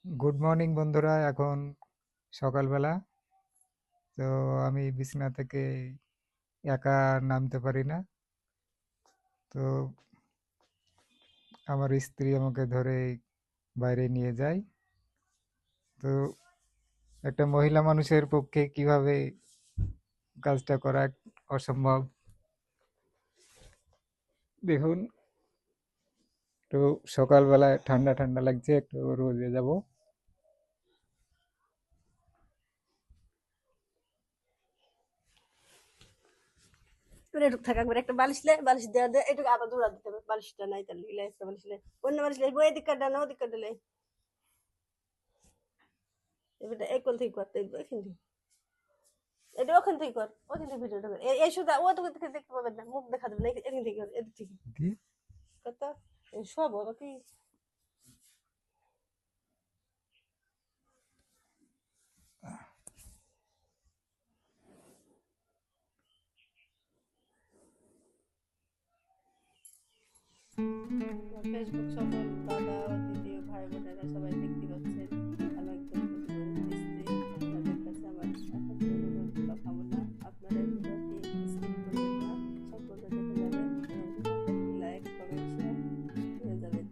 Good morning বন্ধুরা। এখন সকালবেলা। তো আমি বিছানা থেকে একা নামতে পারি না। তো আমার স্ত্রী আমাকে ধরে বাইরে নিয়ে যায়। তো একটা মহিলা মানুষের পক্ষে কিভাবে কাজটা করা অসম্ভব। দেখুন, একটু সকালবেলায় ঠান্ডা ঠান্ডা লাগছে, একটু রোদে যাব। মানে এটুক থাকা করে একটা বালিশ লে বালিশ দেওয়া দেয় এটুকু আবার দৌড়া দিতে হবে বালিশটা নাই তার লিলে একটা বালিশ লে অন্য বালিশ লে বই দিকটা না ওদিকটা দিলে এবারে এই কোন থেকে করতে এখান থেকে এটা ওখান থেকে কর ওখান থেকে ভিডিওটা কর এই শুধু ও তো থেকে দেখতে পাবেন না মুখ দেখা দেবে না এখান থেকে কর এদিক থেকে কি? কত সব হবে কি ফেসবুক সকল দাদা ও দিদি ও ভাই বোনেরা সবাইকে